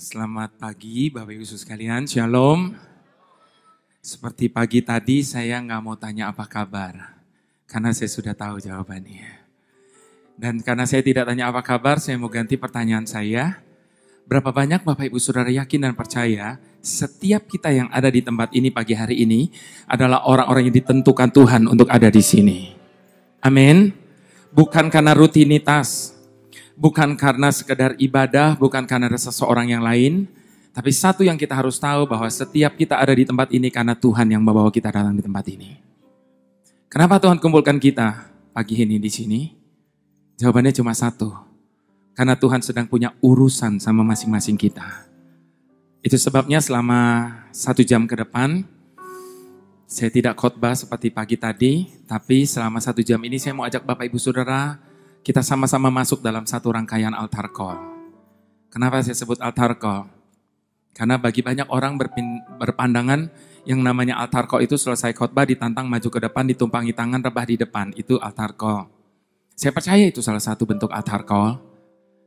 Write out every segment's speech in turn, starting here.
Selamat pagi Bapak Ibu sekalian, Shalom. Seperti pagi tadi saya nggak mau tanya apa kabar, karena saya sudah tahu jawabannya. Dan karena saya tidak tanya apa kabar, saya mau ganti pertanyaan saya. Berapa banyak Bapak Ibu Saudara yakin dan percaya setiap kita yang ada di tempat ini pagi hari ini adalah orang-orang yang ditentukan Tuhan untuk ada di sini. Amin. Bukan karena rutinitas, bukan karena sekedar ibadah, bukan karena ada seseorang yang lain. Tapi satu yang kita harus tahu bahwa setiap kita ada di tempat ini karena Tuhan yang membawa kita datang di tempat ini. Kenapa Tuhan kumpulkan kita pagi ini di sini? Jawabannya cuma satu. Karena Tuhan sedang punya urusan sama masing-masing kita. Itu sebabnya selama 1 jam ke depan, saya tidak khotbah seperti pagi tadi, tapi selama 1 jam ini saya mau ajak Bapak Ibu Saudara, kita sama-sama masuk dalam satu rangkaian altar call. Kenapa saya sebut altar call? Karena bagi banyak orang berpandangan yang namanya altar call itu selesai khotbah ditantang maju ke depan, ditumpangi tangan, rebah di depan. Itu altar call. Saya percaya itu salah satu bentuk altar call.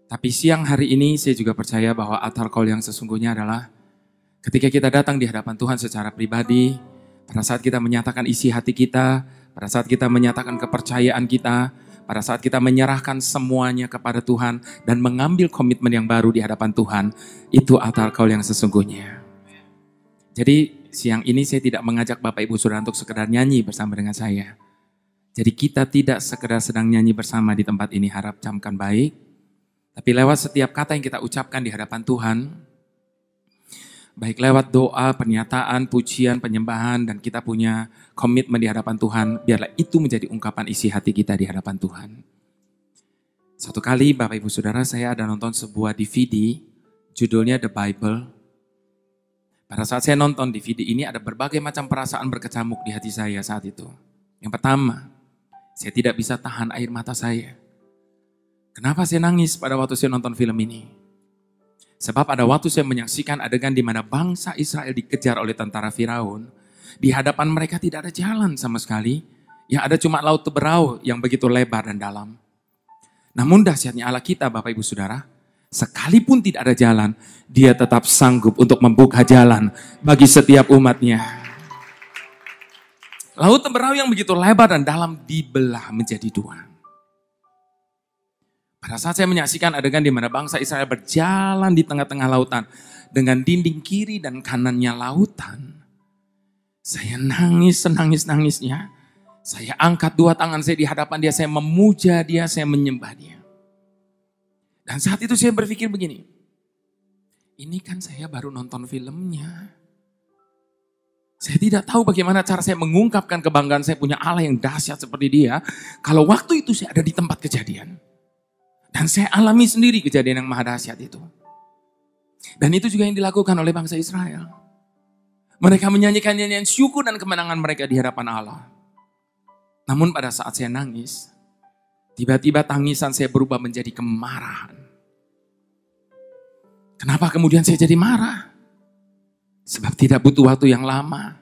Tapi siang hari ini saya juga percaya bahwa altar call yang sesungguhnya adalah ketika kita datang di hadapan Tuhan secara pribadi, pada saat kita menyatakan isi hati kita, pada saat kita menyatakan kepercayaan kita, pada saat kita menyerahkan semuanya kepada Tuhan dan mengambil komitmen yang baru di hadapan Tuhan, itu altar call yang sesungguhnya. Jadi siang ini saya tidak mengajak Bapak Ibu Saudara untuk sekedar nyanyi bersama dengan saya. Jadi kita tidak sekedar sedang nyanyi bersama di tempat ini, harap camkan baik. Tapi lewat setiap kata yang kita ucapkan di hadapan Tuhan, baik lewat doa, pernyataan, pujian, penyembahan, dan kita punya komitmen di hadapan Tuhan, biarlah itu menjadi ungkapan isi hati kita di hadapan Tuhan. Suatu kali Bapak Ibu Saudara, saya ada nonton sebuah DVD, judulnya The Bible. Pada saat saya nonton DVD ini ada berbagai macam perasaan berkecamuk di hati saya saat itu. Yang pertama, saya tidak bisa tahan air mata saya. Kenapa saya nangis pada waktu saya nonton film ini? Sebab ada waktu saya menyaksikan adegan di mana bangsa Israel dikejar oleh tentara Firaun. Di hadapan mereka tidak ada jalan sama sekali. Yang ada cuma laut Teberau yang begitu lebar dan dalam. Namun dahsyatnya Allah kita Bapak Ibu Saudara, sekalipun tidak ada jalan, Dia tetap sanggup untuk membuka jalan bagi setiap umatnya. Laut Teberau yang begitu lebar dan dalam dibelah menjadi dua. Pada saat saya menyaksikan adegan di mana bangsa Israel berjalan di tengah-tengah lautan dengan dinding kiri dan kanannya lautan, saya nangis senangis-nangisnya. Saya angkat dua tangan saya di hadapan Dia, saya memuja Dia, saya menyembah Dia. Dan saat itu saya berpikir begini, ini kan saya baru nonton filmnya. Saya tidak tahu bagaimana cara saya mengungkapkan kebanggaan saya punya Allah yang dahsyat seperti Dia, kalau waktu itu saya ada di tempat kejadian. Dan saya alami sendiri kejadian yang maha dahsyat itu. Dan itu juga yang dilakukan oleh bangsa Israel. Mereka menyanyikan nyanyian syukur dan kemenangan mereka di hadapan Allah. Namun pada saat saya nangis, tiba-tiba tangisan saya berubah menjadi kemarahan. Kenapa kemudian saya jadi marah? Sebab tidak butuh waktu yang lama.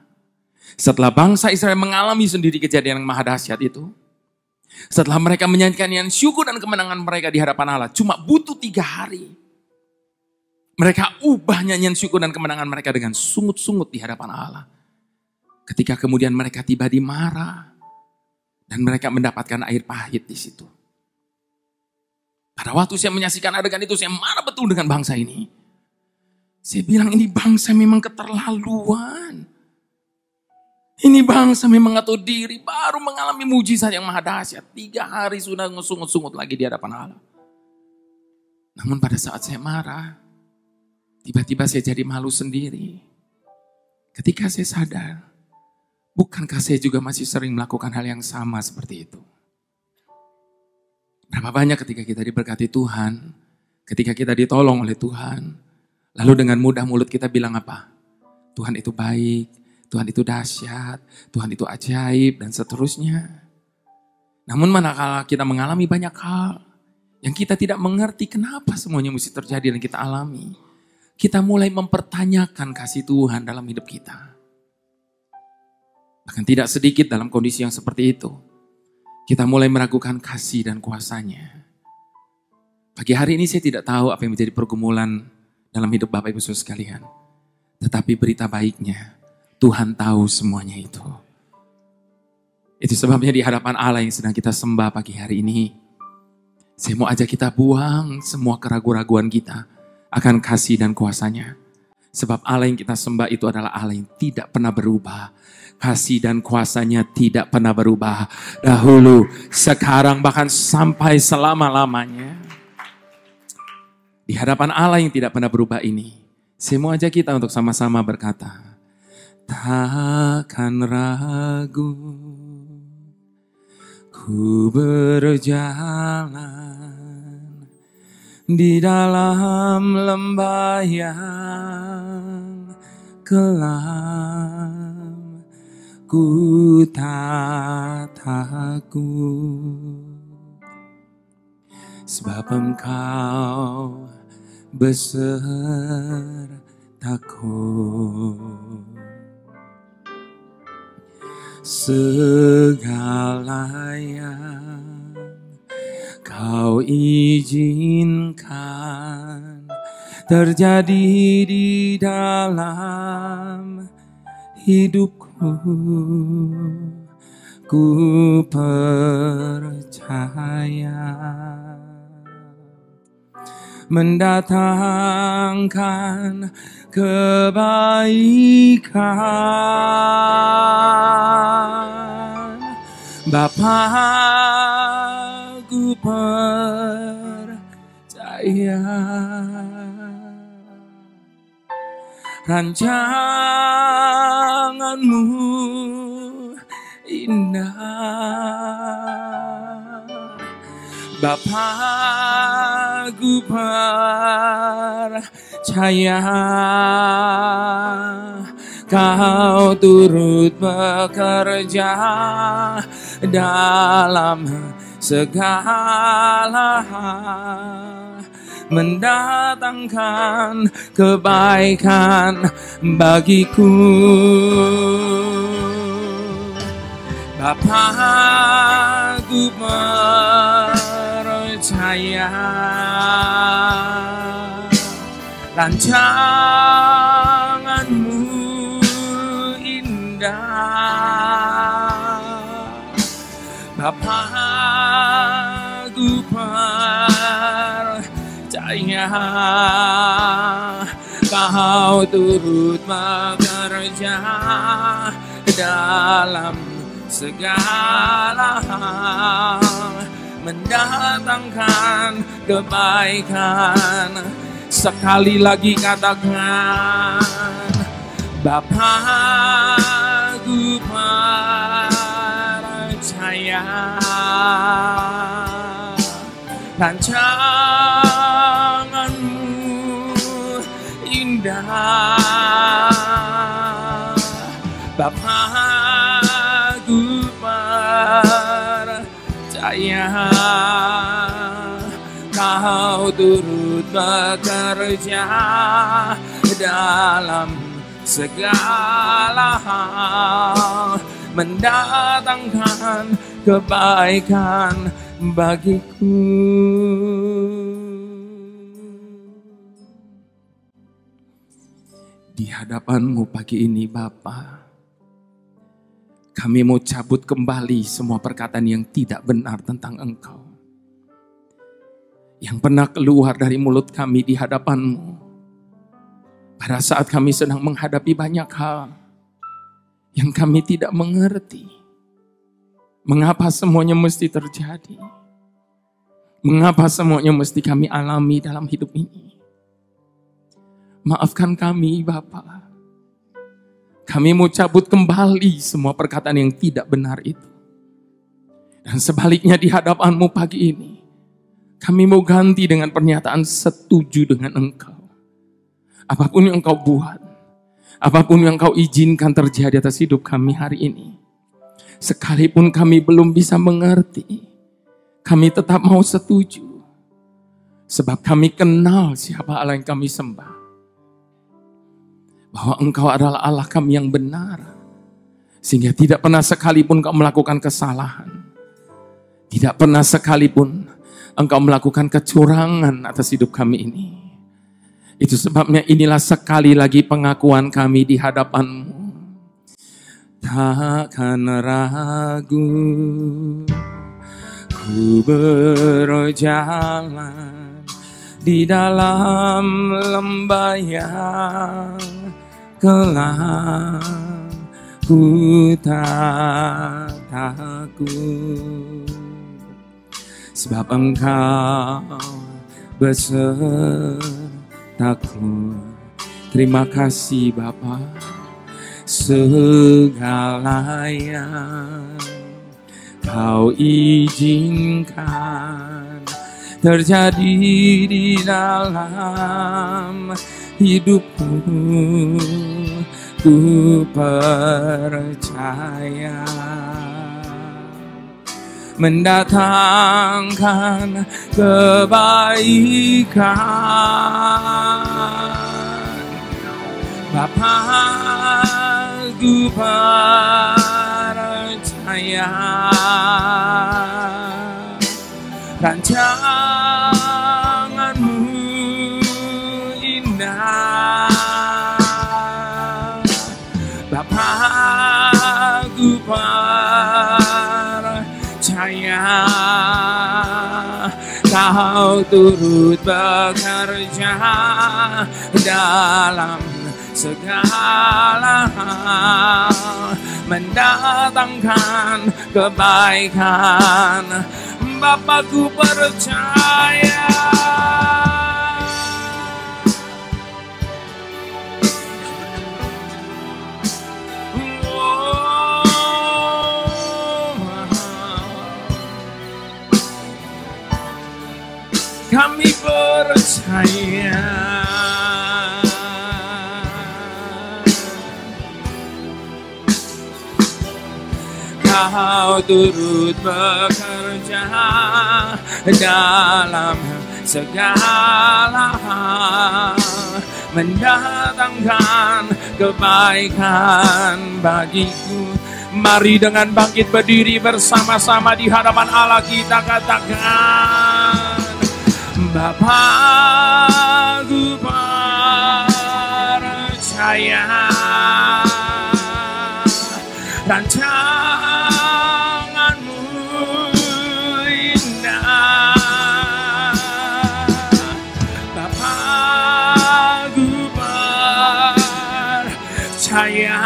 Setelah bangsa Israel mengalami sendiri kejadian yang maha dahsyat itu, setelah mereka menyanyikan nyanyian syukur dan kemenangan mereka di hadapan Allah, cuma butuh 3 hari. Mereka ubah nyanyian syukur dan kemenangan mereka dengan sungut-sungut di hadapan Allah. Ketika kemudian mereka tiba di Mara, dan mereka mendapatkan air pahit di situ. Pada waktu saya menyaksikan adegan itu, saya marah betul dengan bangsa ini. Saya bilang ini bangsa memang keterlaluan. Ini bangsa memang gak tahu diri, baru mengalami mujizat yang maha dahsyat. 3 hari sudah ngesungut-sungut lagi di hadapan Allah. Namun pada saat saya marah, tiba-tiba saya jadi malu sendiri. Ketika saya sadar, bukankah saya juga masih sering melakukan hal yang sama seperti itu? Berapa banyak ketika kita diberkati Tuhan, ketika kita ditolong oleh Tuhan, lalu dengan mudah mulut kita bilang apa? Tuhan itu baik, Tuhan itu dahsyat, Tuhan itu ajaib, dan seterusnya. Namun manakala kita mengalami banyak hal yang kita tidak mengerti kenapa semuanya mesti terjadi dan kita alami, kita mulai mempertanyakan kasih Tuhan dalam hidup kita. Bahkan tidak sedikit dalam kondisi yang seperti itu, kita mulai meragukan kasih dan kuasa-Nya. Pagi hari ini saya tidak tahu apa yang menjadi pergumulan dalam hidup Bapak Ibu Saudara sekalian. Tetapi berita baiknya, Tuhan tahu semuanya itu. Itu sebabnya di hadapan Allah yang sedang kita sembah pagi hari ini, saya mau ajak kita buang semua keraguan-raguan kita akan kasih dan kuasanya. Sebab Allah yang kita sembah itu adalah Allah yang tidak pernah berubah. Kasih dan kuasanya tidak pernah berubah. Dahulu, sekarang, bahkan sampai selama-lamanya. Di hadapan Allah yang tidak pernah berubah ini, saya mau ajak kita untuk sama-sama berkata, takkan ragu ku berjalan di dalam lembah yang kelam, ku tak takut, sebab Engkau besertaku. Segala yang Kau izinkan terjadi di dalam hidupku, ku percaya mendatangkan kebaikan. Bapa, ku percaya rancangan-Mu indah. Bapa, ku percaya Kau turut bekerja dalam segala hal, mendatangkan kebaikan bagiku. Bapa, ku percaya rancangan-Mu indah. Bapa, ku percaya Kau turut bekerja dalam segala hal, mendatangkan kebaikan. Sekali lagi katakan, Bapa, ku percaya rancangan-Mu indah. Bapa, ku percaya Kau turut bekerja dalam segala hal, mendatangkan kebaikan bagiku. Di hadapan-Mu pagi ini Bapa, kami mau cabut kembali semua perkataan yang tidak benar tentang Engkau, yang pernah keluar dari mulut kami di hadapan-Mu pada saat kami sedang menghadapi banyak hal yang kami tidak mengerti. Mengapa semuanya mesti terjadi? Mengapa semuanya mesti kami alami dalam hidup ini? Maafkan kami Bapa. Kami mau cabut kembali semua perkataan yang tidak benar itu. Dan sebaliknya di hadapan-Mu pagi ini, kami mau ganti dengan pernyataan setuju dengan Engkau. Apapun yang Engkau buat, apapun yang Engkau izinkan terjadi atas hidup kami hari ini, sekalipun kami belum bisa mengerti, kami tetap mau setuju. Sebab kami kenal siapa Allah yang kami sembah. Bahwa Engkau adalah Allah kami yang benar. Sehingga tidak pernah sekalipun Engkau melakukan kesalahan. Tidak pernah sekalipun Engkau melakukan kecurangan atas hidup kami ini. Itu sebabnya inilah sekali lagi pengakuan kami di hadapan-Mu. Takkan ragu ku berjalan di dalam lembah yang gelap, ku tak takut, sebab Engkau besertaku. Terima kasih Bapa. Segala yang Kau izinkan terjadi di dalam hidupku, ku percaya mendatangkan kebaikan. Bapa, ku percaya rancangan-Mu indah. Bapa, ku percaya Kau turut bekerja dalam segala hal, mendatangkan kebaikan. Bapakku percaya. Kami percaya Kau turut bekerja dalam segala hal, mendatangkan kebaikan bagiku. Mari dengan bangkit berdiri bersama-sama di hadapan Allah kita katakan, Bapa, ku percaya rancangan-Mu indah. Bapa, ku percaya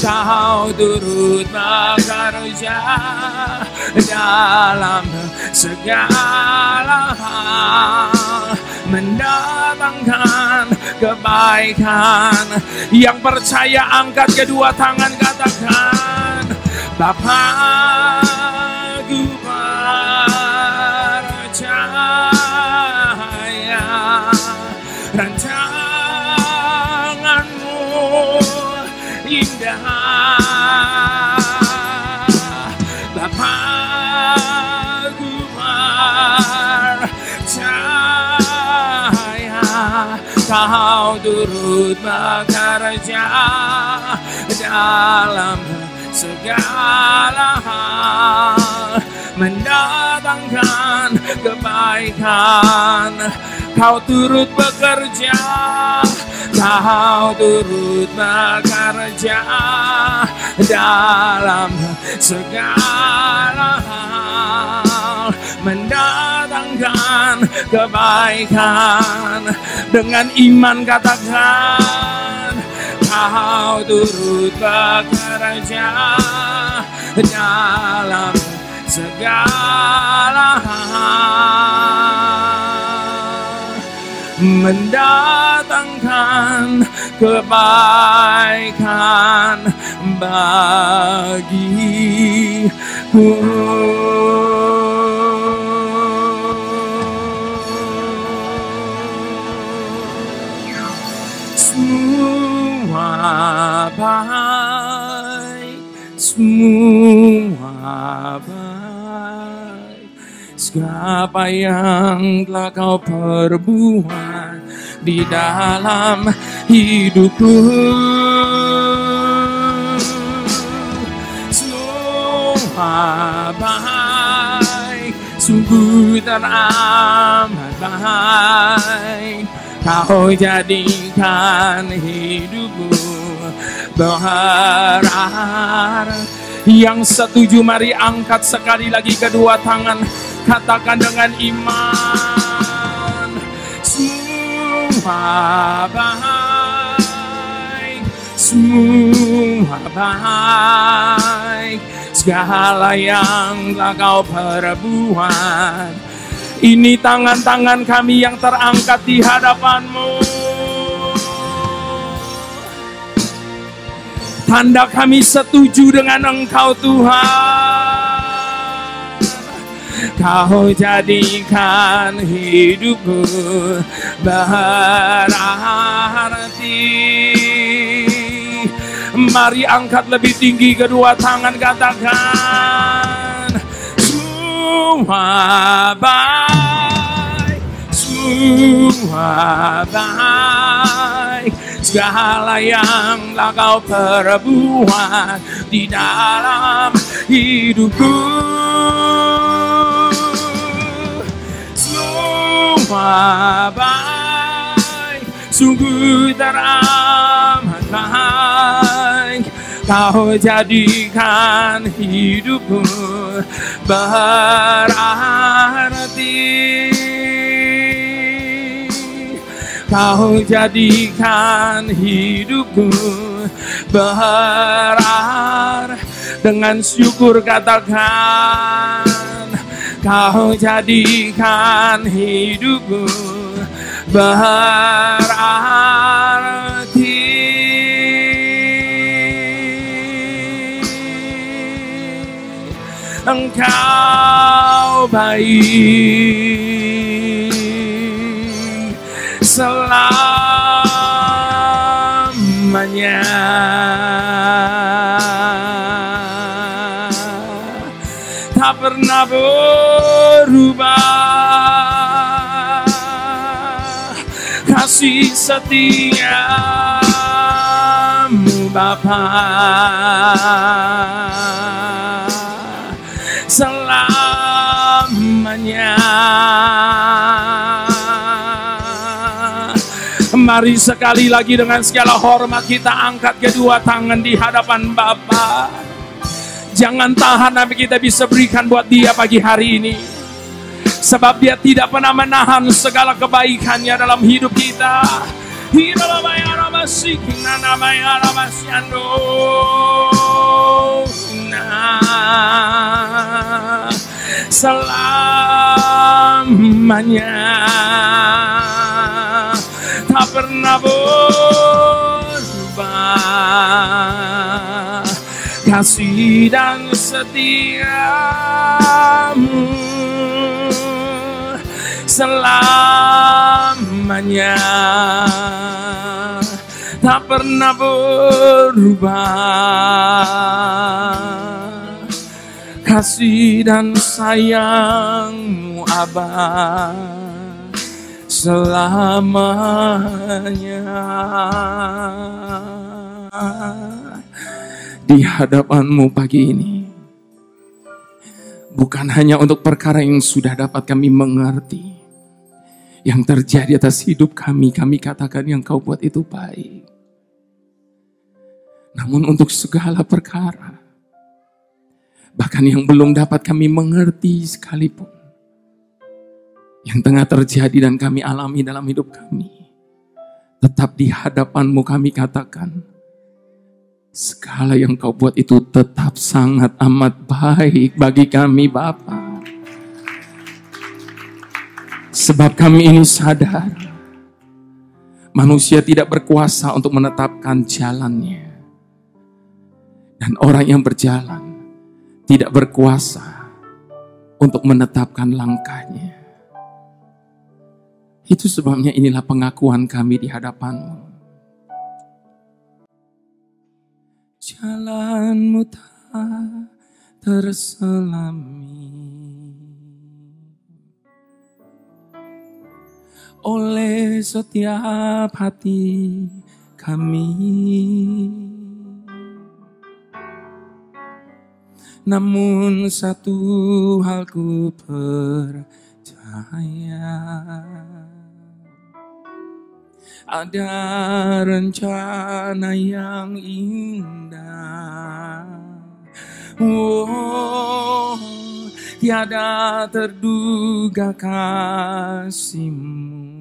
Kau turut bekerja dalam segala hal, mendatangkan kebaikan. Yang percaya angkat kedua tangan katakan, Bapa, ku percaya rancangan-Mu indah. Bapa, ku percaya Kau turut bekerja dalam segala hal, mendatangkan kebaikan. Kau turut bekerja, Kau turut bekerja dalam segala hal, mendatangkan kebaikan. Dengan iman katakan, Kau turut bekerja dalam segala hal, mendatangkan kebaikan bagiku. Semua baik, semua baik. Siapa yang telah Kau perbuat di dalam hidupku, semua baik, sungguh teramat baik. Kau jadikan hidupku berarti. Yang setuju mari angkat sekali lagi kedua tangan, katakan dengan iman. Semua baik, semua baik, segala yang telah kau perbuat. Ini tangan-tangan kami yang terangkat di hadapan-Mu. Tanda kami setuju dengan Engkau Tuhan. Kau jadikan hidupku berarti. Mari angkat lebih tinggi kedua tangan, katakan. Semua baik, semua baik, segala yang telah kau perbuat di dalam hidupku. Semua baik, sungguh teramat baik. Kau jadikan hidupku berarti. Kau jadikan hidupku berarti. Dengan syukur katakan, kau jadikan hidupku berarti. Engkau baik selamanya. Tak pernah berubah kasih setiamu Bapa. Selamanya. Mari sekali lagi dengan segala hormat kita angkat kedua tangan di hadapan Bapa. Jangan tahan sampai kita bisa berikan buat Dia pagi hari ini. Sebab Dia tidak pernah menahan segala kebaikannya dalam hidup kita. Selamanya. Tak pernah berubah kasih dan setiamu selamanya. Tak pernah berubah kasih dan sayangmu Abah selamanya. Di hadapan-Mu pagi ini, bukan hanya untuk perkara yang sudah dapat kami mengerti, yang terjadi atas hidup kami katakan yang Kau buat itu baik. Namun untuk segala perkara, bahkan yang belum dapat kami mengerti sekalipun, yang tengah terjadi dan kami alami dalam hidup kami, tetap di hadapan-Mu kami katakan, segala yang Kau buat itu tetap sangat amat baik bagi kami Bapa. Sebab kami ini sadar, manusia tidak berkuasa untuk menetapkan jalannya. Dan orang yang berjalan tidak berkuasa untuk menetapkan langkahnya. Itu sebabnya inilah pengakuan kami di hadapan-Mu. Jalan-Mu tak terselami oleh setiap hati kami. Namun satu hal ku percaya, cahaya. Ada rencana yang indah, oh, tiada terduga kasih-Mu.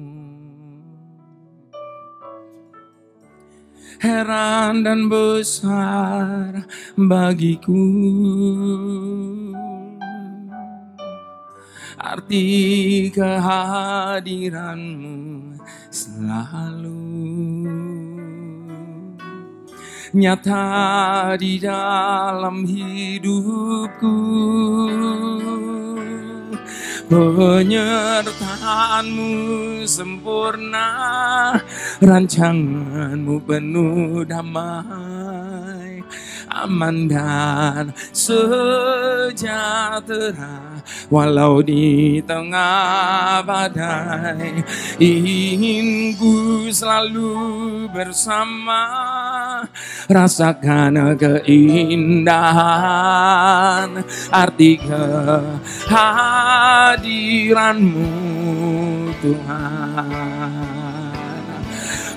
Heran dan besar bagiku arti kehadiran-Mu selalu nyata di dalam hidupku. Penyertaan-Mu sempurna, rancangan-Mu penuh damai, aman dan sejahtera. Walau di tengah badai, ingin ku selalu bersama, rasakan keindahan arti kehadiran-Mu Tuhan.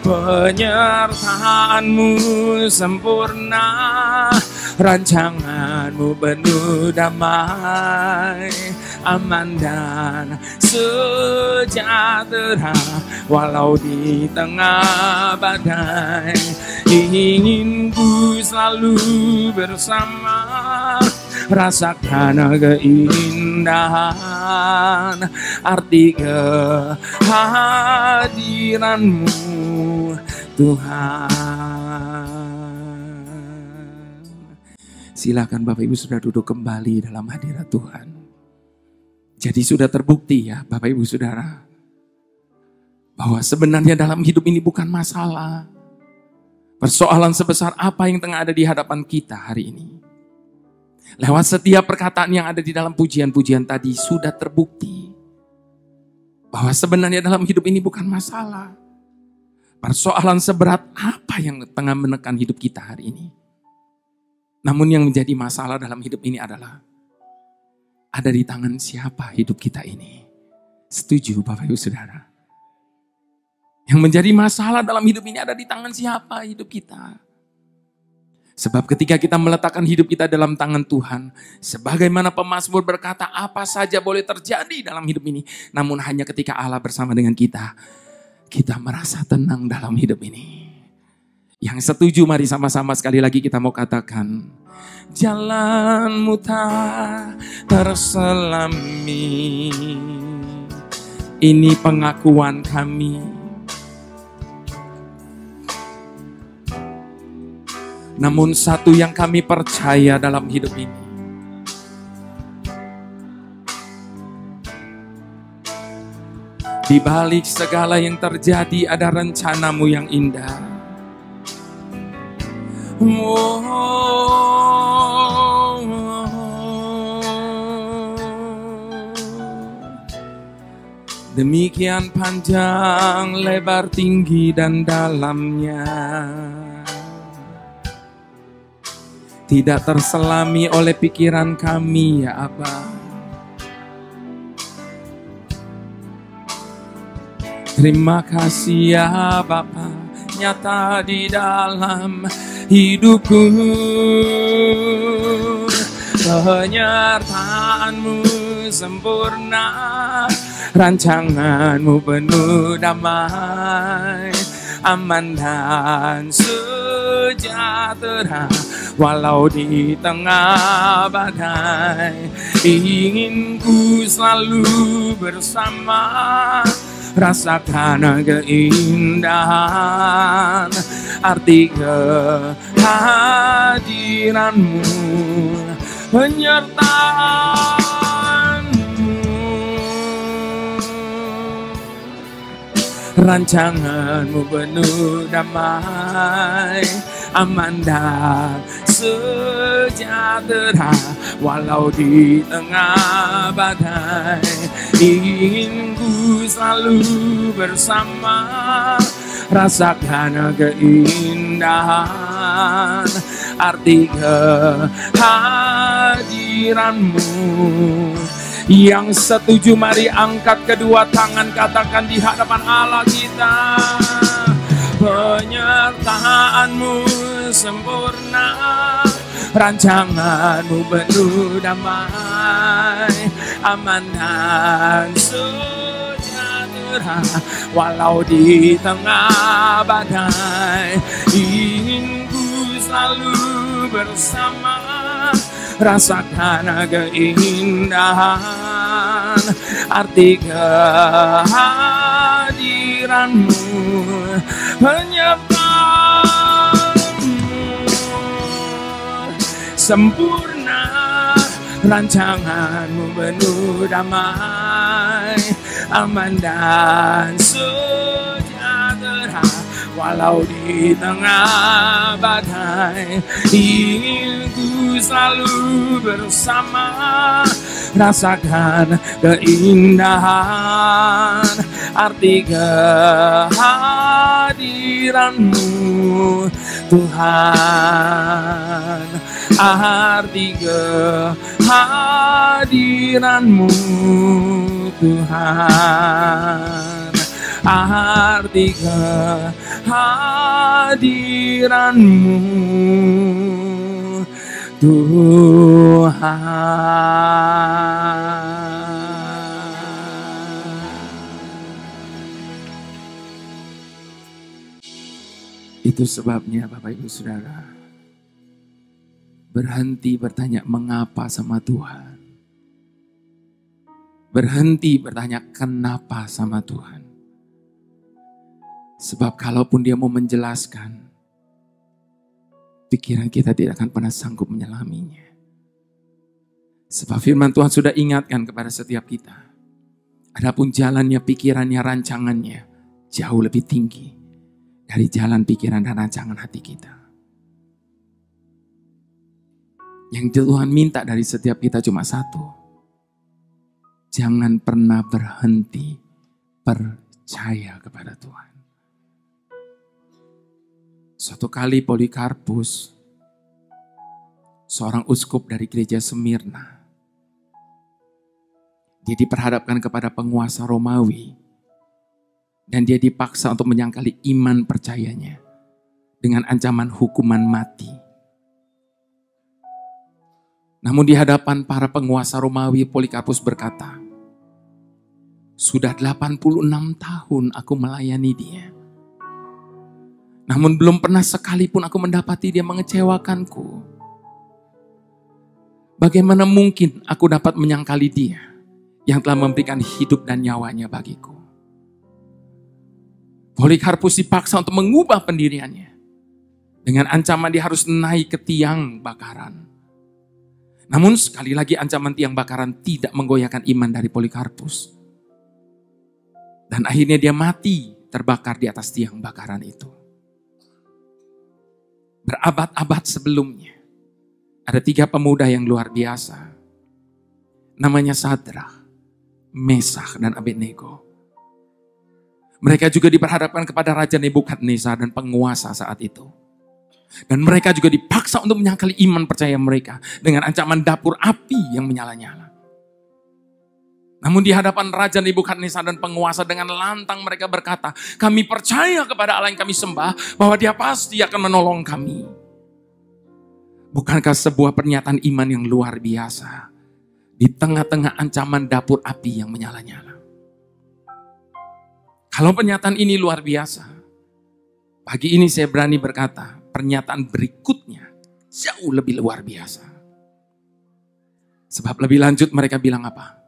Penyertaan-Mu sempurna, rancangan-Mu penuh damai, aman dan sejahtera. Walau di tengah badai, ingin ku selalu bersama, rasakan keindahan arti kehadiran-Mu Tuhan. Silakan Bapak Ibu sudah duduk kembali dalam hadirat Tuhan. Jadi sudah terbukti ya Bapak Ibu Saudara, bahwa sebenarnya dalam hidup ini bukan masalah persoalan sebesar apa yang tengah ada di hadapan kita hari ini. Lewat setiap perkataan yang ada di dalam pujian-pujian tadi sudah terbukti bahwa sebenarnya dalam hidup ini bukan masalah persoalan seberat apa yang tengah menekan hidup kita hari ini. Namun yang menjadi masalah dalam hidup ini adalah ada di tangan siapa hidup kita ini. Setuju Bapak Ibu Saudara? Yang menjadi masalah dalam hidup ini ada di tangan siapa hidup kita. Sebab ketika kita meletakkan hidup kita dalam tangan Tuhan, sebagaimana pemazmur berkata, apa saja boleh terjadi dalam hidup ini. Namun hanya ketika Allah bersama dengan kita, kita merasa tenang dalam hidup ini. Yang setuju mari sama-sama sekali lagi kita mau katakan, jalan-Mu tak terselami. Ini pengakuan kami. Namun satu yang kami percaya dalam hidup ini, di balik segala yang terjadi ada rencana-Mu yang indah. Demikian panjang, lebar, tinggi, dan dalamnya, tidak terselami oleh pikiran kami ya Abah. Terima kasih ya Bapa, nyata di dalam hidupku. Penyertaan-Mu sempurna, rancangan-Mu penuh damai, aman dan sejahtera. Walau di tengah badai, ingin ku selalu bersama, rasakan keindahan arti kehadiran-Mu, penyertaan-Mu, rancangan-Mu penuh damai, aman dan sejahtera. Walau di tengah badai, ingin ku selalu bersama, rasakan keindahan arti kehadiran-Mu. Yang setuju mari angkat kedua tangan, katakan di hadapan Allah kita. Penyertaan-Mu sempurna, rancangan-Mu penuh damai, aman dan sejahtera. Walau di tengah badai, ingin ku selalu bersama, rasakan keindahan arti kehadiran-Mu, penyertaan-Mu sempurna, rancangan-Mu penuh damai, aman dan sejahtera. Walau di tengah badai, ingin ku selalu bersama, rasakan keindahan arti kehadiran-Mu, Tuhan. Arti kehadiran-Mu, Tuhan. Arti kehadiran-Mu, Tuhan. Itu sebabnya Bapak Ibu Saudara, berhenti bertanya mengapa sama Tuhan. Berhenti bertanya kenapa sama Tuhan. Sebab kalaupun Dia mau menjelaskan, pikiran kita tidak akan pernah sanggup menyelaminya. Sebab firman Tuhan sudah ingatkan kepada setiap kita. Adapun jalannya, pikirannya, rancangannya jauh lebih tinggi dari jalan pikiran dan rancangan hati kita. Yang Tuhan minta dari setiap kita cuma satu. Jangan pernah berhenti percaya kepada Tuhan. Suatu kali Polikarpus, seorang uskup dari gereja Smyrna, dia diperhadapkan kepada penguasa Romawi dan dia dipaksa untuk menyangkali iman percayanya dengan ancaman hukuman mati. Namun di hadapan para penguasa Romawi, Polikarpus berkata, "Sudah 86 tahun aku melayani dia. Namun belum pernah sekalipun aku mendapati dia mengecewakanku. Bagaimana mungkin aku dapat menyangkali dia yang telah memberikan hidup dan nyawanya bagiku?" Polikarpus dipaksa untuk mengubah pendiriannya dengan ancaman dia harus naik ke tiang bakaran. Namun sekali lagi ancaman tiang bakaran tidak menggoyahkan iman dari Polikarpus. Dan akhirnya dia mati terbakar di atas tiang bakaran itu. Berabad-abad sebelumnya, ada 3 pemuda yang luar biasa. Namanya Sadrak, Meshach, dan Abednego. Mereka juga diperhadapkan kepada Raja Nebukadnezar dan penguasa saat itu. Dan mereka juga dipaksa untuk menyangkali iman percaya mereka dengan ancaman dapur api yang menyala-nyala. Namun di hadapan Raja Nebukadnezar dan penguasa dengan lantang mereka berkata, "Kami percaya kepada Allah yang kami sembah bahwa Dia pasti akan menolong kami." Bukankah sebuah pernyataan iman yang luar biasa di tengah-tengah ancaman dapur api yang menyala-nyala? Kalau pernyataan ini luar biasa, pagi ini saya berani berkata, pernyataan berikutnya jauh lebih luar biasa. Sebab lebih lanjut mereka bilang apa?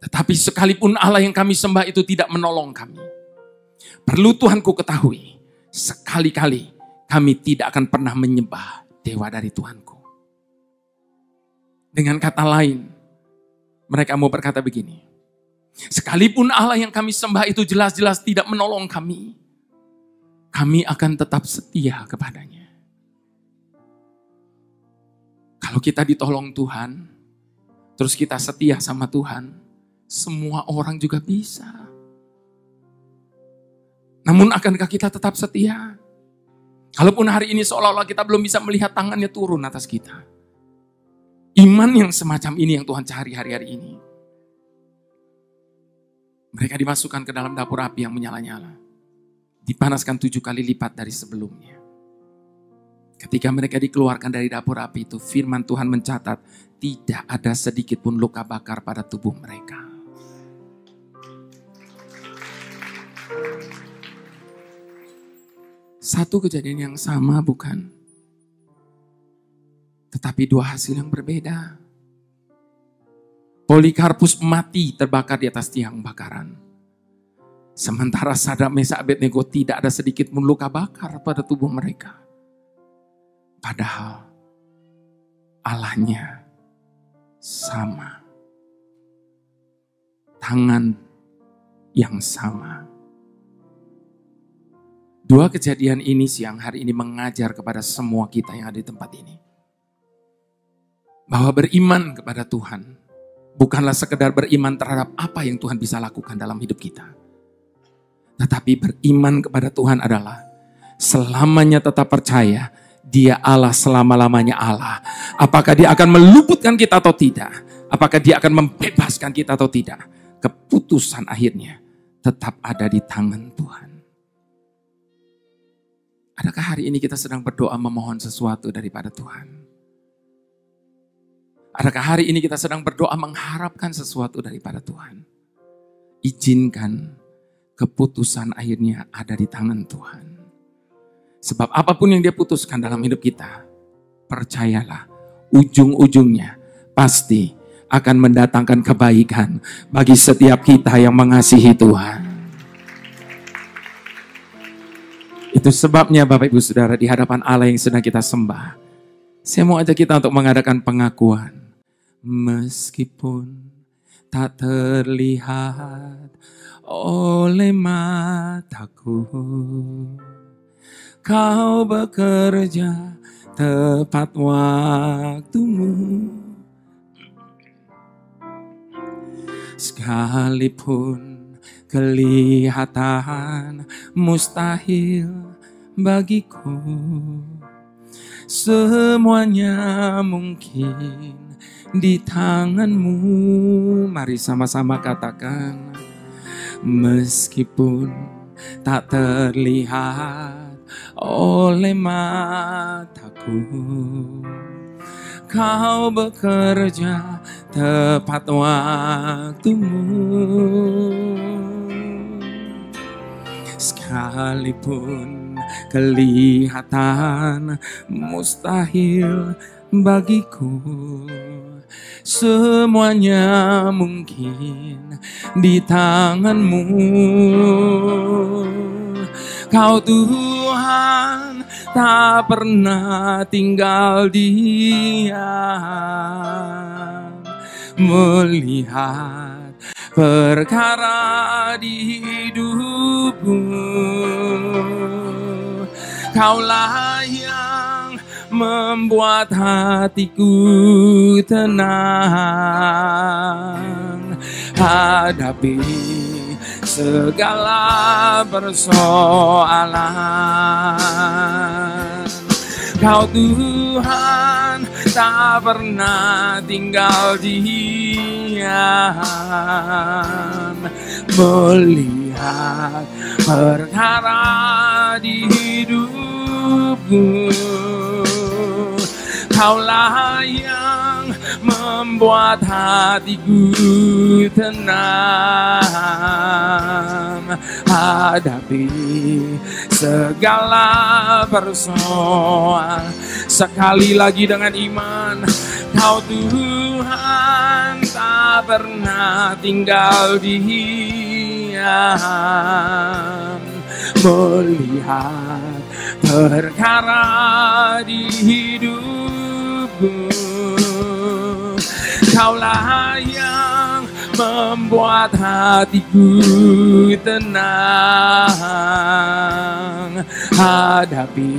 "Tetapi sekalipun Allah yang kami sembah itu tidak menolong kami, perlu Tuhanku ketahui, sekali-kali kami tidak akan pernah menyembah dewa dari Tuhanku." Dengan kata lain, mereka mau berkata begini, sekalipun Allah yang kami sembah itu jelas-jelas tidak menolong kami, kami akan tetap setia kepadanya. Kalau kita ditolong Tuhan, terus kita setia sama Tuhan, semua orang juga bisa. Namun akankah kita tetap setia? Kalaupun hari ini seolah-olah kita belum bisa melihat tangannya turun atas kita. Iman yang semacam ini yang Tuhan cari hari-hari ini. Mereka dimasukkan ke dalam dapur api yang menyala-nyala. Dipanaskan 7 kali lipat dari sebelumnya. Ketika mereka dikeluarkan dari dapur api itu, firman Tuhan mencatat tidak ada sedikit pun luka bakar pada tubuh mereka. Satu kejadian yang sama bukan? Tetapi 2 hasil yang berbeda. Polikarpus mati terbakar di atas tiang bakaran. Sementara Sadrak, Mesak, Abednego tidak ada sedikit pun luka bakar pada tubuh mereka. Padahal Allahnya sama. Tangan yang sama. 2 kejadian ini siang hari ini mengajar kepada semua kita yang ada di tempat ini. Bahwa beriman kepada Tuhan bukanlah sekedar beriman terhadap apa yang Tuhan bisa lakukan dalam hidup kita. Tetapi beriman kepada Tuhan adalah selamanya tetap percaya Dia Allah, selama-lamanya Allah. Apakah Dia akan meluputkan kita atau tidak? Apakah Dia akan membebaskan kita atau tidak? Keputusan akhirnya tetap ada di tangan Tuhan. Adakah hari ini kita sedang berdoa memohon sesuatu daripada Tuhan? Adakah hari ini kita sedang berdoa mengharapkan sesuatu daripada Tuhan? Izinkan keputusan akhirnya ada di tangan Tuhan. Sebab apapun yang Dia putuskan dalam hidup kita, percayalah, ujung-ujungnya pasti akan mendatangkan kebaikan bagi setiap kita yang mengasihi Tuhan. Itu sebabnya Bapak Ibu Saudara, di hadapan Allah yang sedang kita sembah, saya mau ajak kita untuk mengadakan pengakuan. Meskipun tak terlihat oleh mataku, Kau bekerja tepat waktumu. Sekalipun kelihatan mustahil bagiku, semuanya mungkin di tangan-Mu. Mari sama-sama katakan, meskipun tak terlihat oleh mataku, Kau bekerja tepat waktumu. Sekalipun kelihatan mustahil bagiku, semuanya mungkin di tangan-Mu. Kau Tuhan tak pernah tinggal diam, melihat perkara di hidupmu. Kaulah yang membuat hatiku tenang, hadapi segala persoalan. Kau Tuhan tak pernah tinggal diam, melihat perkara di hidupku. Kaulah yang membuat hatiku tenang, hadapi segala persoalan. Sekali lagi dengan iman, Kau Tuhan tak pernah tinggal diam, melihat perkara di hidupku. Kaulah yang membuat hatiku tenang, hadapi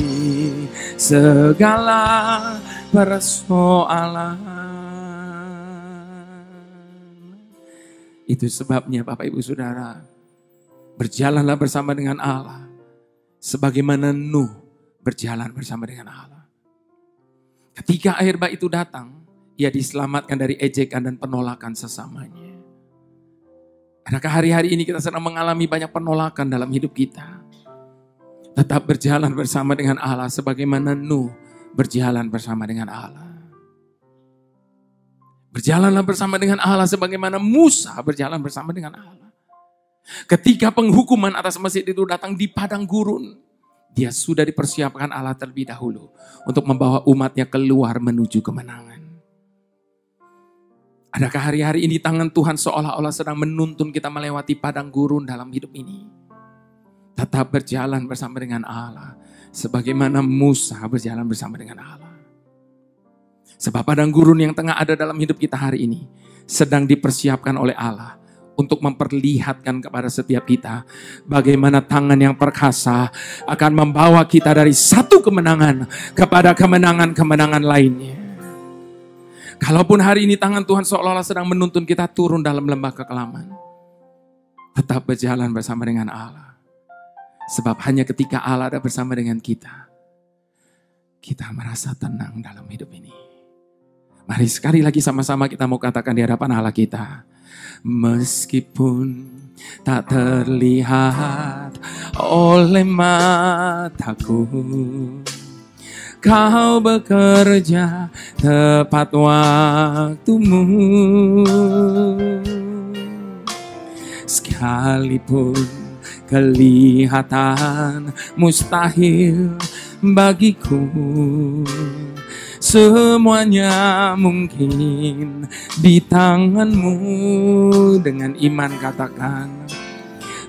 segala persoalan. Itu sebabnya Bapak Ibu Saudara, berjalanlah bersama dengan Allah sebagaimana Nuh berjalan bersama dengan Allah. Ketika air bah itu datang, ia diselamatkan dari ejekan dan penolakan sesamanya. Adakah hari-hari ini kita sedang mengalami banyak penolakan dalam hidup kita? Tetap berjalan bersama dengan Allah sebagaimana Nuh berjalan bersama dengan Allah. Berjalanlah bersama dengan Allah sebagaimana Musa berjalan bersama dengan Allah. Ketika penghukuman atas Mesir itu datang di padang gurun, dia sudah dipersiapkan Allah terlebih dahulu untuk membawa umatnya keluar menuju kemenangan. Adakah hari-hari ini tangan Tuhan seolah-olah sedang menuntun kita melewati padang gurun dalam hidup ini? Tetap berjalan bersama dengan Allah sebagaimana Musa berjalan bersama dengan Allah. Sebab padang gurun yang tengah ada dalam hidup kita hari ini sedang dipersiapkan oleh Allah untuk memperlihatkan kepada setiap kita bagaimana tangan yang perkasa akan membawa kita dari satu kemenangan kepada kemenangan-kemenangan lainnya. Kalaupun hari ini tangan Tuhan seolah-olah sedang menuntun kita turun dalam lembah kekelaman, tetap berjalan bersama dengan Allah. Sebab hanya ketika Allah ada bersama dengan kita, kita merasa tenang dalam hidup ini. Mari sekali lagi sama-sama kita mau katakan di hadapan Allah kita. Meskipun tak terlihat oleh mataku, Kau bekerja tepat waktumu. Sekalipun kelihatan mustahil bagiku, semuanya mungkin di tangan-Mu. Dengan iman katakan,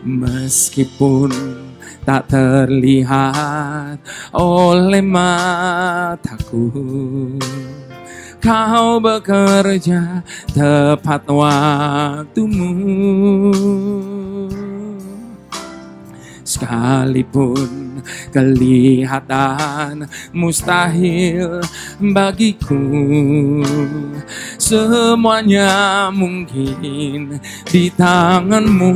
meskipun tak terlihat oleh mataku, Kau bekerja tepat waktu-Mu. Sekalipun kelihatan mustahil bagiku, semuanya mungkin di tangan-Mu.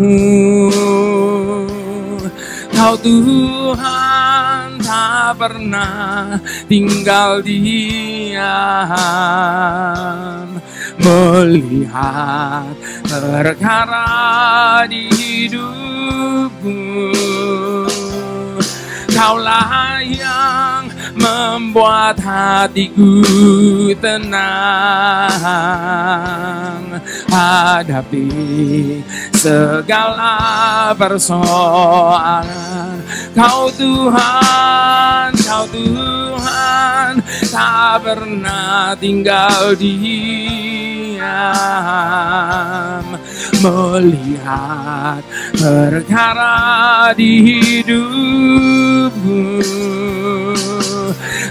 Kau Tuhan tak pernah tinggal diam, melihat perkara di hidupku. Kaulah yang membuat hatiku tenang hadapi segala persoalan. Kau Tuhan tak pernah tinggal diam, melihat perkara di hidupku.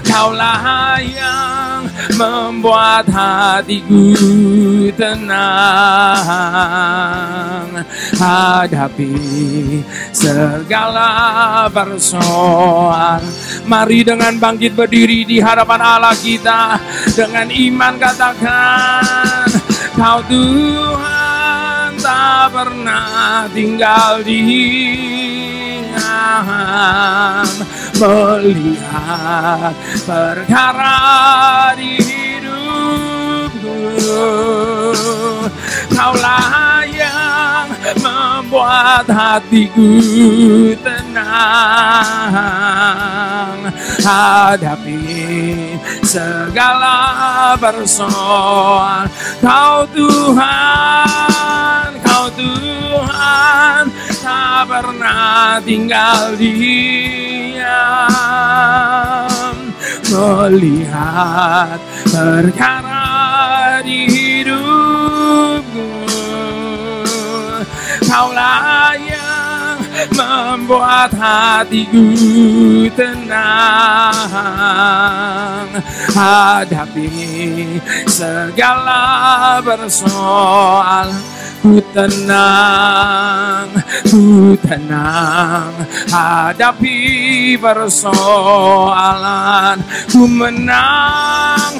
Kaulah yang membuat hatiku tenang hadapi segala persoalan. Mari dengan bangkit berdiri di hadapan Allah kita, dengan iman katakan, Kau Tuhan tak pernah tinggal diam, melihat perkara di hidupku. Kaulah yang membuat hatiku tenang hadapi segala persoalan. Kau Tuhan tak pernah tinggal diam, melihat perkara di hidupku. Kaulah yang membuat hatiku tenang hadapi segala persoalan. Ku tenang hadapi persoalan. Ku menang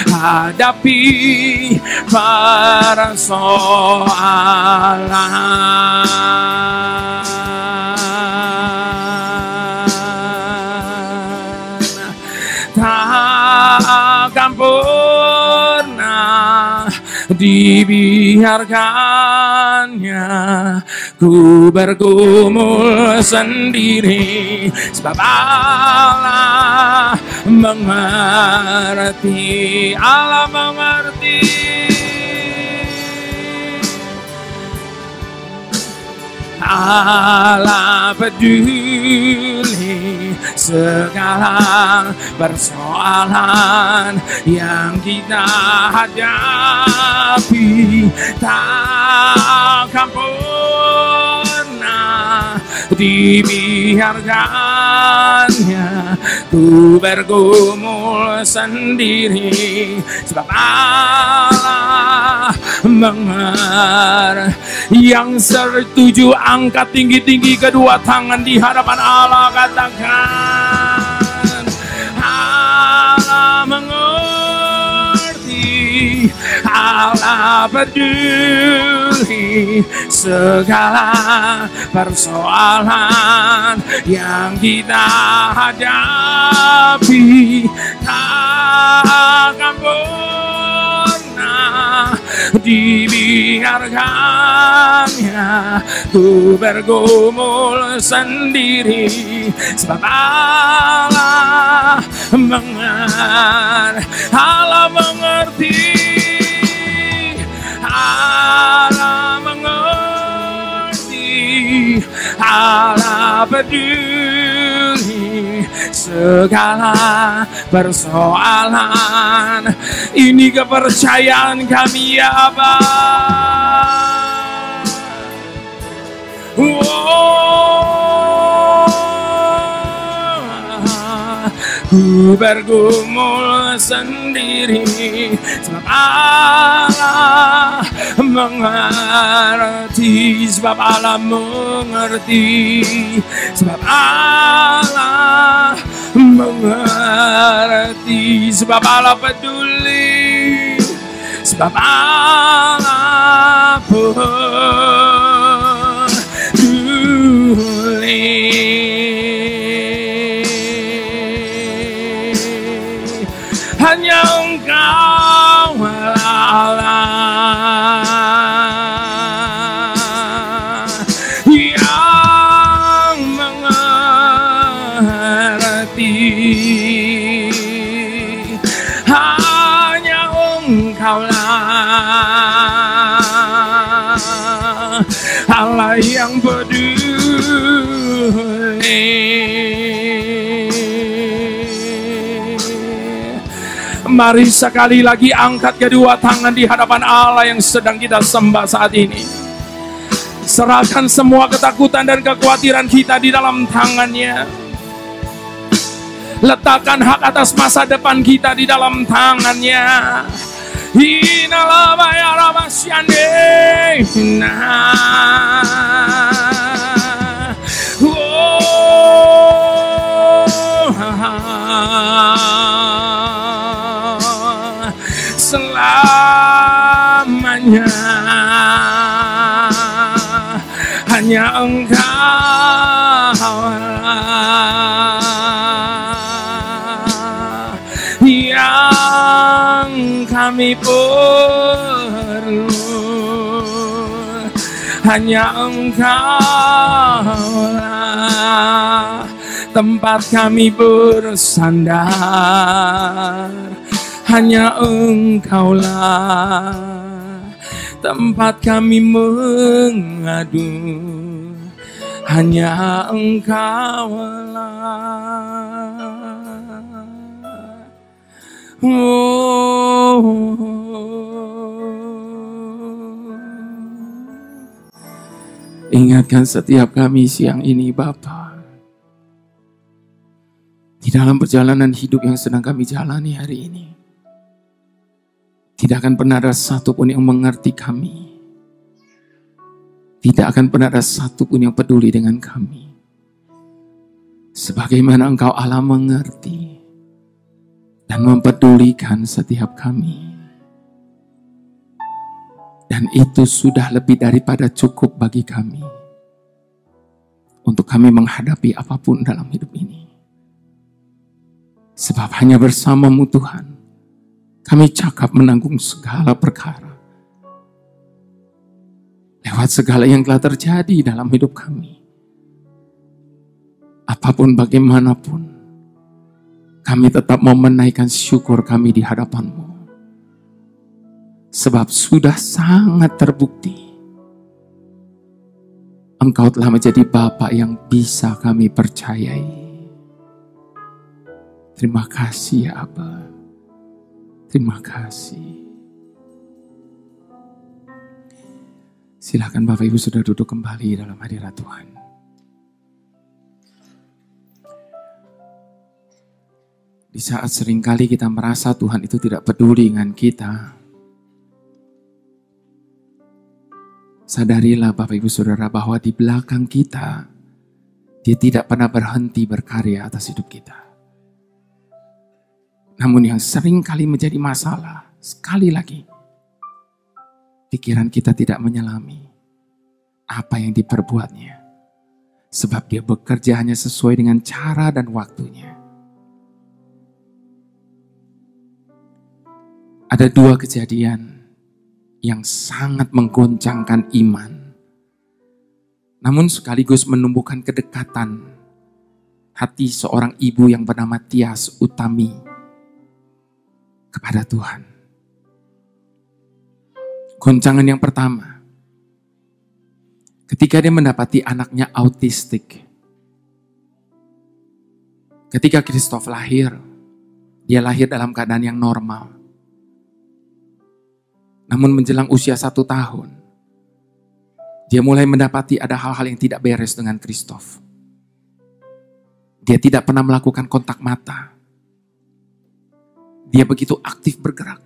hadapi persoalan. Takkan dibiarkannya ku bergumul sendiri, sebab Allah mengerti, Allah mengerti. Allah peduli segala persoalan yang kita hadapi, takkan pernah dibiarkannya ku bergumul sendiri, sebab Allah mengerti. Yang setuju angkat tinggi-tinggi kedua tangan di hadapan Allah, katakan Allah mengerti, Allah peduli segala persoalan yang kita hadapi, takkan pernah dibiarkannya ku bergumul sendiri, sebab Allah mengerti, Allah mengerti, Allah mengerti, Allah peduli segala persoalan. Ini kepercayaan kami ya Bapa. Ku bergumul sendiri, sebab Allah mengerti, sebab Allah mengerti, sebab Allah mengerti, sebab Allah peduli, sebab Allah peduli. Hanya Engkau Allah yang mengerti, hanya Engkau Allah yang peduli. Mari sekali lagi angkat kedua tangan di hadapan Allah yang sedang kita sembah saat ini. Serahkan semua ketakutan dan kekhawatiran kita di dalam tangannya. Letakkan hak atas masa depan kita di dalam tangannya. Selamanya hanya Engkau yang kami perlu, hanya Engkau tempat kami bersandar, hanya Engkaulah tempat kami mengadu, hanya Engkaulah. Ingatkan setiap kami siang ini Bapa, di dalam perjalanan hidup yang sedang kami jalani hari ini, tidak akan pernah ada satupun yang mengerti kami. Tidak akan pernah ada satupun yang peduli dengan kami. Sebagaimana Engkau Allah mengerti dan mempedulikan setiap kami. Dan itu sudah lebih daripada cukup bagi kami. Untuk kami menghadapi apapun dalam hidup ini. Sebab hanya bersama-Mu Tuhan, kami cakap menanggung segala perkara lewat segala yang telah terjadi dalam hidup kami. Apapun bagaimanapun, kami tetap mau menaikkan syukur kami di hadapan-Mu. Sebab sudah sangat terbukti, Engkau telah menjadi Bapa yang bisa kami percayai. Terima kasih ya Aba. Terima kasih. Silakan Bapak Ibu sudah duduk kembali dalam hadirat Tuhan. Di saat seringkali kita merasa Tuhan itu tidak peduli dengan kita, sadarilah Bapak Ibu Saudara bahwa di belakang kita, Dia tidak pernah berhenti berkarya atas hidup kita. Namun yang seringkali menjadi masalah, sekali lagi, pikiran kita tidak menyelami apa yang diperbuatnya. Sebab Dia bekerja hanya sesuai dengan cara dan waktunya. Ada dua kejadian yang sangat menggoncangkan iman, namun sekaligus menumbuhkan kedekatan hati seorang ibu yang bernama Tias Utami kepada Tuhan. Goncangan yang pertama, ketika dia mendapati anaknya autistik. Ketika Christoph lahir, dia lahir dalam keadaan yang normal. Namun menjelang usia 1 tahun, dia mulai mendapati ada hal-hal yang tidak beres dengan Christoph. Dia tidak pernah melakukan kontak mata. Dia begitu aktif bergerak.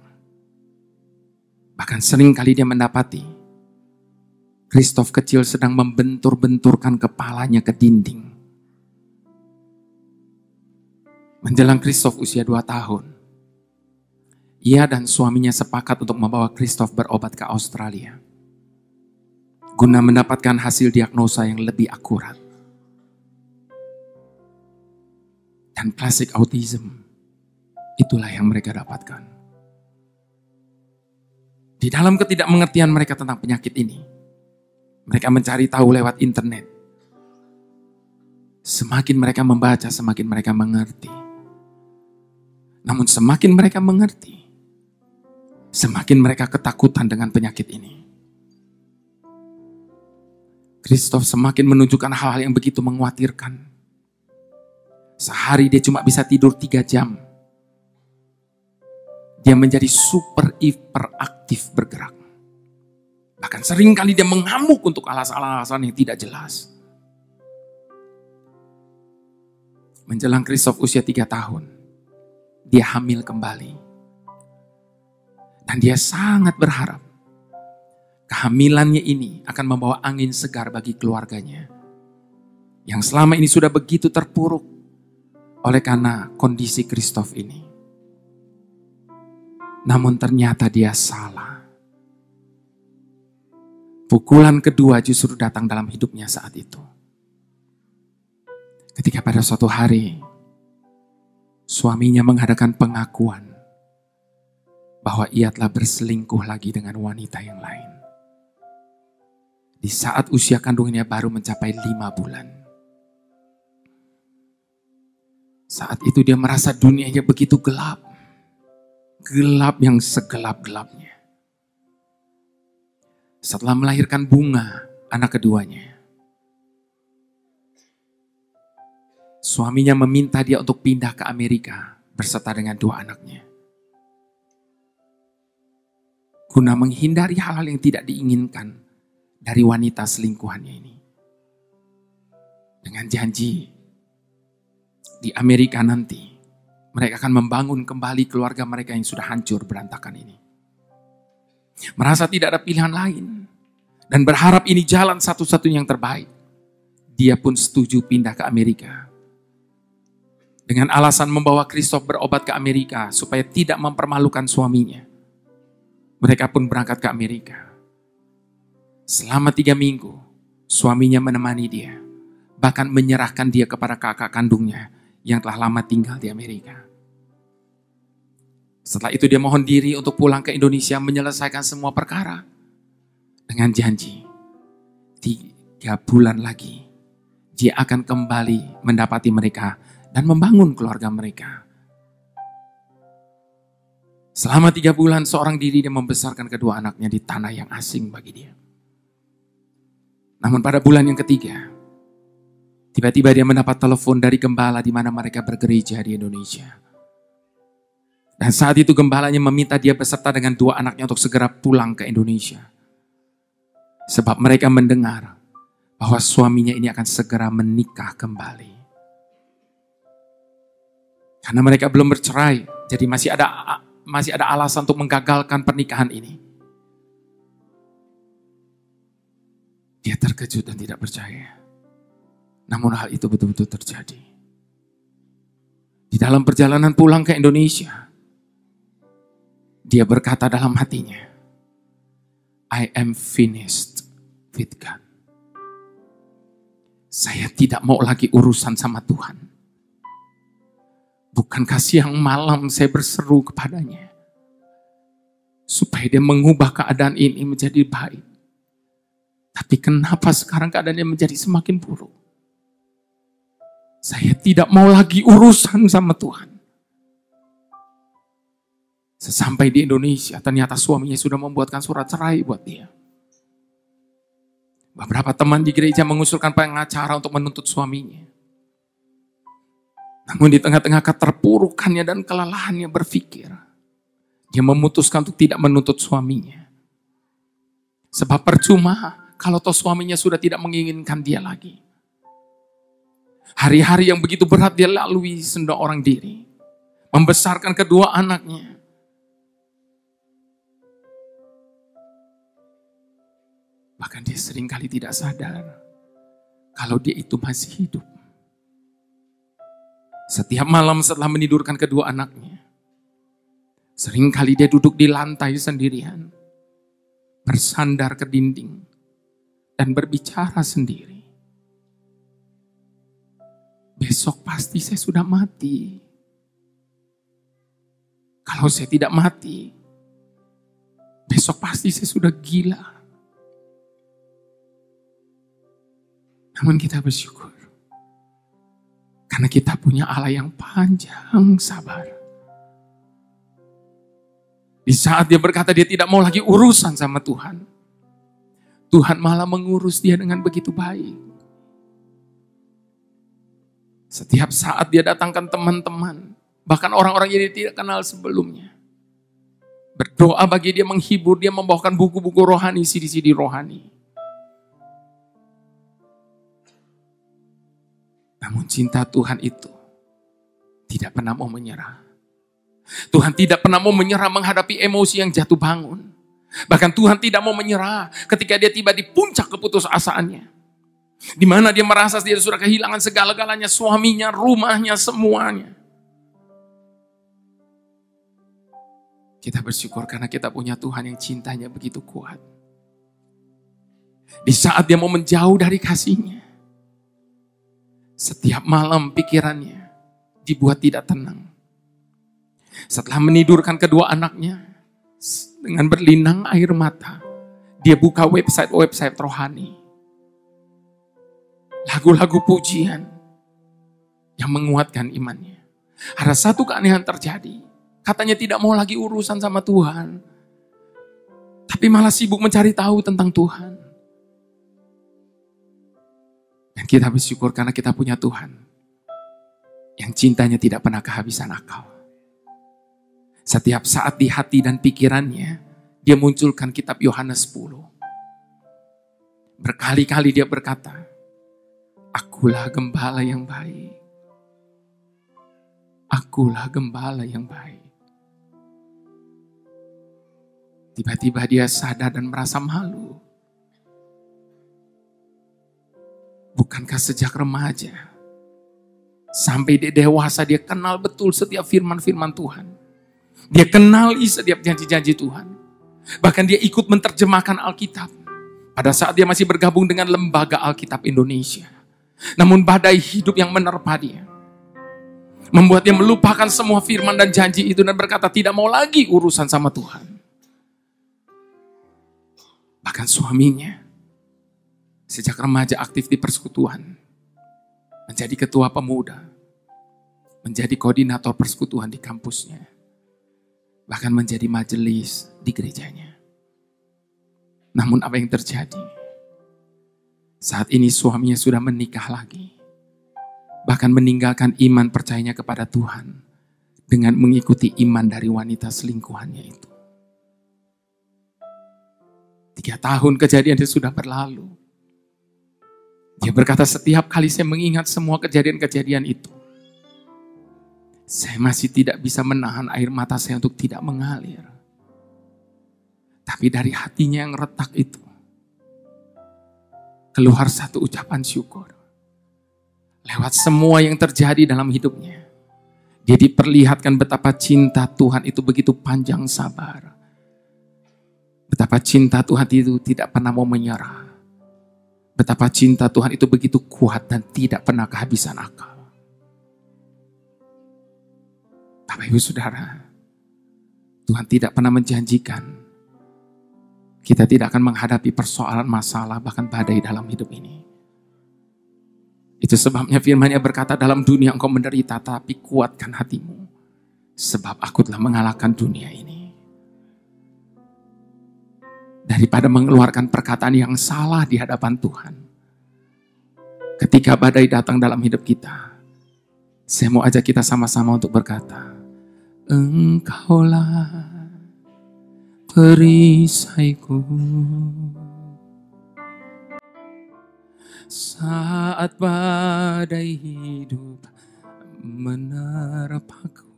Bahkan sering kali dia mendapati Christoph kecil sedang membentur-benturkan kepalanya ke dinding. Menjelang Christoph usia 2 tahun, ia dan suaminya sepakat untuk membawa Christoph berobat ke Australia guna mendapatkan hasil diagnosa yang lebih akurat. Dan klasik autism, itulah yang mereka dapatkan. Di dalam ketidakmengertian mereka tentang penyakit ini, mereka mencari tahu lewat internet. Semakin mereka membaca, semakin mereka mengerti. Namun semakin mereka mengerti, semakin mereka ketakutan dengan penyakit ini. Christoph semakin menunjukkan hal-hal yang begitu mengkhawatirkan. Sehari dia cuma bisa tidur 3 jam. Dia menjadi super hiperaktif bergerak. Bahkan sering kali dia mengamuk untuk alasan-alasan yang tidak jelas. Menjelang Christoph usia 3 tahun, dia hamil kembali. Dan dia sangat berharap kehamilannya ini akan membawa angin segar bagi keluarganya. Yang selama ini sudah begitu terpuruk oleh karena kondisi Christoph ini. Namun ternyata dia salah. Pukulan kedua justru datang dalam hidupnya saat itu. Ketika pada suatu hari, suaminya mengadakan pengakuan bahwa ia telah berselingkuh lagi dengan wanita yang lain. Di saat usia kandungannya baru mencapai 5 bulan. Saat itu dia merasa dunianya begitu gelap. Gelap yang segelap-gelapnya. Setelah melahirkan Bunga, anak keduanya, suaminya meminta dia untuk pindah ke Amerika berserta dengan 2 anaknya. Guna menghindari hal-hal yang tidak diinginkan dari wanita selingkuhannya ini. Dengan janji, di Amerika nanti, mereka akan membangun kembali keluarga mereka yang sudah hancur berantakan ini. Merasa tidak ada pilihan lain, dan berharap ini jalan satu-satunya yang terbaik. Dia pun setuju pindah ke Amerika. Dengan alasan membawa Christoph berobat ke Amerika, supaya tidak mempermalukan suaminya. Mereka pun berangkat ke Amerika. Selama 3 minggu, suaminya menemani dia. Bahkan menyerahkan dia kepada kakak kandungnya yang telah lama tinggal di Amerika. Setelah itu dia mohon diri untuk pulang ke Indonesia menyelesaikan semua perkara. Dengan janji, 3 bulan lagi, dia akan kembali mendapati mereka dan membangun keluarga mereka. Selama 3 bulan seorang diri dia membesarkan kedua anaknya di tanah yang asing bagi dia. Namun pada bulan yang ketiga, tiba-tiba dia mendapat telepon dari gembala di mana mereka bergereja di Indonesia. Dan saat itu gembalanya meminta dia beserta dengan 2 anaknya untuk segera pulang ke Indonesia. Sebab mereka mendengar bahwa suaminya ini akan segera menikah kembali. Karena mereka belum bercerai, jadi masih ada alasan untuk menggagalkan pernikahan ini. Dia terkejut dan tidak percaya. Namun hal itu betul-betul terjadi. Di dalam perjalanan pulang ke Indonesia, dia berkata dalam hatinya, I am finished with God. Saya tidak mau lagi urusan sama Tuhan. Bukankah siang malam saya berseru kepadanya supaya dia mengubah keadaan ini menjadi baik. Tapi kenapa sekarang keadaannya menjadi semakin buruk? Saya tidak mau lagi urusan sama Tuhan. Sesampai di Indonesia, ternyata suaminya sudah membuatkan surat cerai buat dia. Beberapa teman di gereja mengusulkan pengacara untuk menuntut suaminya. Namun di tengah-tengah keterpurukannya dan kelelahannya berpikir, dia memutuskan untuk tidak menuntut suaminya. Sebab percuma kalau toh suaminya sudah tidak menginginkan dia lagi. Hari-hari yang begitu berat dia lalui seorang diri. Membesarkan kedua anaknya. Bahkan dia seringkali tidak sadar kalau dia itu masih hidup. Setiap malam setelah menidurkan kedua anaknya, seringkali dia duduk di lantai sendirian, bersandar ke dinding, dan berbicara sendiri. Besok pasti saya sudah mati. Kalau saya tidak mati, besok pasti saya sudah gila. Namun kita bersyukur. Karena kita punya Allah yang panjang sabar. Di saat dia berkata dia tidak mau lagi urusan sama Tuhan, Tuhan malah mengurus dia dengan begitu baik. Setiap saat dia datangkan teman-teman, bahkan orang-orang yang dia tidak kenal sebelumnya. Berdoa bagi dia, menghibur dia, membawakan buku-buku rohani, CD-CD rohani. Namun cinta Tuhan itu tidak pernah mau menyerah. Tuhan tidak pernah mau menyerah menghadapi emosi yang jatuh bangun. Bahkan Tuhan tidak mau menyerah ketika dia tiba di puncak keputusasaannya. Di mana dia merasa dia sudah kehilangan segala-galanya, suaminya, rumahnya, semuanya. Kita bersyukur karena kita punya Tuhan yang cintanya begitu kuat. Di saat dia mau menjauh dari kasihnya, setiap malam pikirannya dibuat tidak tenang. Setelah menidurkan kedua anaknya, dengan berlinang air mata, dia buka website rohani. Lagu-lagu pujian yang menguatkan imannya. Ada satu keanehan terjadi. Katanya tidak mau lagi urusan sama Tuhan, tapi malah sibuk mencari tahu tentang Tuhan. Dan kita bersyukur karena kita punya Tuhan yang cintanya tidak pernah kehabisan akal. Setiap saat di hati dan pikirannya, dia munculkan kitab Yohanes 10. Berkali-kali dia berkata, akulah gembala yang baik. Akulah gembala yang baik. Tiba-tiba dia sadar dan merasa malu. Bukankah sejak remaja sampai dia dewasa dia kenal betul setiap firman-firman Tuhan. Dia kenali setiap janji-janji Tuhan. Bahkan dia ikut menerjemahkan Alkitab pada saat dia masih bergabung dengan Lembaga Alkitab Indonesia. Namun badai hidup yang menerpa dia membuat dia melupakan semua firman dan janji itu dan berkata tidak mau lagi urusan sama Tuhan. Bahkan suaminya Sejak remaja aktif di persekutuan, menjadi ketua pemuda, menjadi koordinator persekutuan di kampusnya, bahkan menjadi majelis di gerejanya. Namun apa yang terjadi? Saat ini suaminya sudah menikah lagi, bahkan meninggalkan iman percayanya kepada Tuhan dengan mengikuti iman dari wanita selingkuhannya itu. 3 tahun kejadian itu sudah berlalu. Dia berkata, setiap kali saya mengingat semua kejadian-kejadian itu, saya masih tidak bisa menahan air mata saya untuk tidak mengalir. Tapi dari hatinya yang retak itu, keluar satu ucapan syukur. Lewat semua yang terjadi dalam hidupnya, dia diperlihatkan betapa cinta Tuhan itu begitu panjang sabar. Betapa cinta Tuhan itu tidak pernah mau menyerah. Betapa cinta Tuhan itu begitu kuat dan tidak pernah kehabisan akal. Bapak Ibu Saudara, Tuhan tidak pernah menjanjikan kita tidak akan menghadapi persoalan masalah bahkan badai dalam hidup ini. Itu sebabnya firman-Nya berkata, dalam dunia engkau menderita, tapi kuatkan hatimu, sebab aku telah mengalahkan dunia ini. Daripada mengeluarkan perkataan yang salah di hadapan Tuhan, ketika badai datang dalam hidup kita, saya mau ajak kita sama-sama untuk berkata, Engkaulah perisaiku saat badai hidup menerpaku.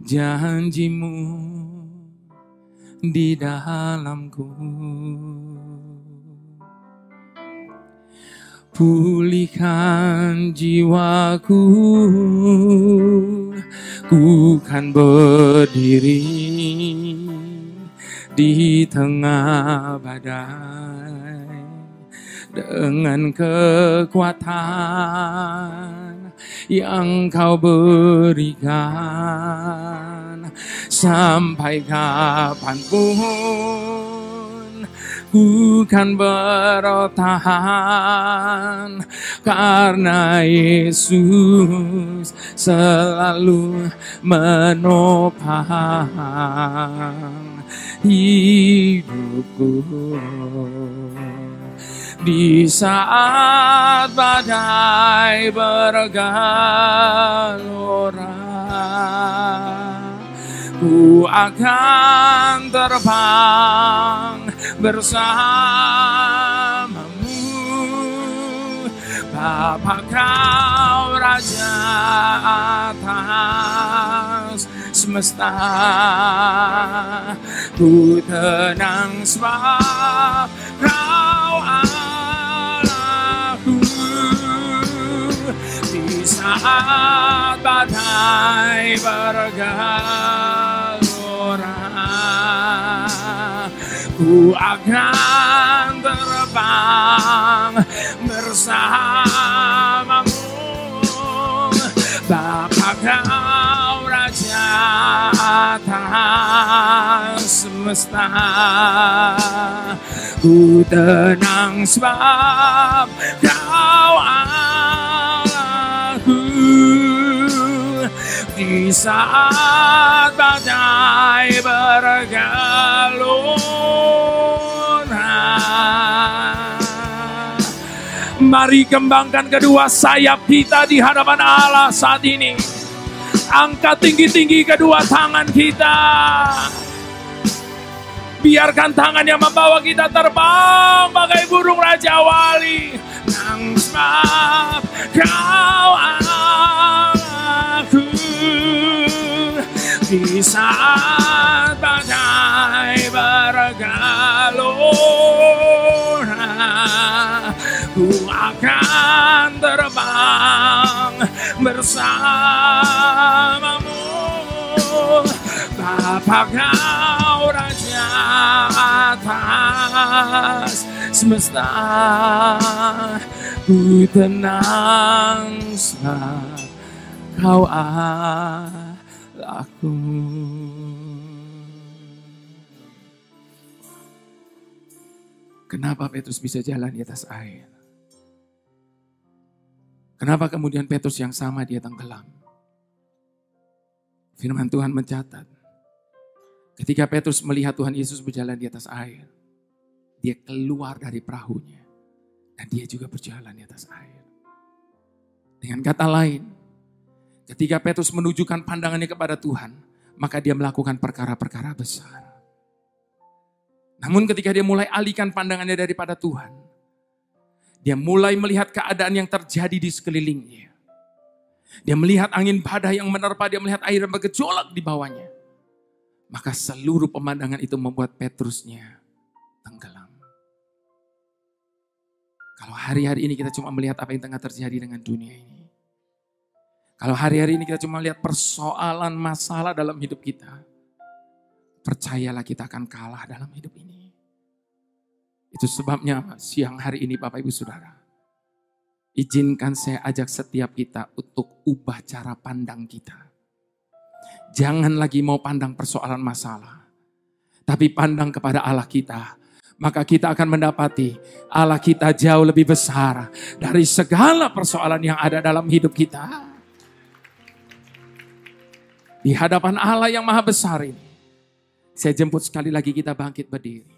Janjimu di dalamku, pulihkan jiwaku, ku kan berdiri di tengah badai dengan kekuatan yang kau berikan. Sampai kapanpun ku kan bertahan, karena Yesus selalu menopang hidupku. Di saat badai bergelora, ku akan terbang bersamamu. Bapa kau Raja atas semesta, ku tenang sebab kau Allahku. Di saat badai bergelora, ku akan terbang bersamamu. Bapa kau Raja atas semesta, ku tenang sebab kau Allahku. Di saat badai bergelora, mari kembangkan kedua sayap kita di hadapan Allah saat ini. Angkat tinggi-tinggi kedua tangan kita. Biarkan tangan yang membawa kita terbang bagai burung Raja Wali. Nang sebab kau Allahku. Di saat badai bergelora, ku akan terbang bersamamu. Bapa kau Raja atas semesta, ku tenang sebab kau Allahku. Kenapa Petrus bisa jalan di atas air? Kenapa kemudian Petrus yang sama dia tenggelam? Firman Tuhan mencatat, ketika Petrus melihat Tuhan Yesus berjalan di atas air, dia keluar dari perahunya dan dia juga berjalan di atas air. Dengan kata lain, ketika Petrus menunjukkan pandangannya kepada Tuhan, maka dia melakukan perkara-perkara besar. Namun ketika dia mulai alihkan pandangannya daripada Tuhan, dia mulai melihat keadaan yang terjadi di sekelilingnya. Dia melihat angin badai yang menerpa, dia melihat air yang bergejolak di bawahnya. Maka seluruh pemandangan itu membuat Petrusnya tenggelam. Kalau hari-hari ini kita cuma melihat apa yang tengah terjadi dengan dunia ini. Kalau hari-hari ini kita cuma lihat persoalan masalah dalam hidup kita, percayalah kita akan kalah dalam hidup ini. Itu sebabnya siang hari ini Bapak Ibu Saudara, izinkan saya ajak setiap kita untuk ubah cara pandang kita. Jangan lagi mau pandang persoalan masalah, tapi pandang kepada Allah kita. Maka kita akan mendapati Allah kita jauh lebih besar dari segala persoalan yang ada dalam hidup kita. Di hadapan Allah yang maha besar ini, saya jemput sekali lagi kita bangkit berdiri.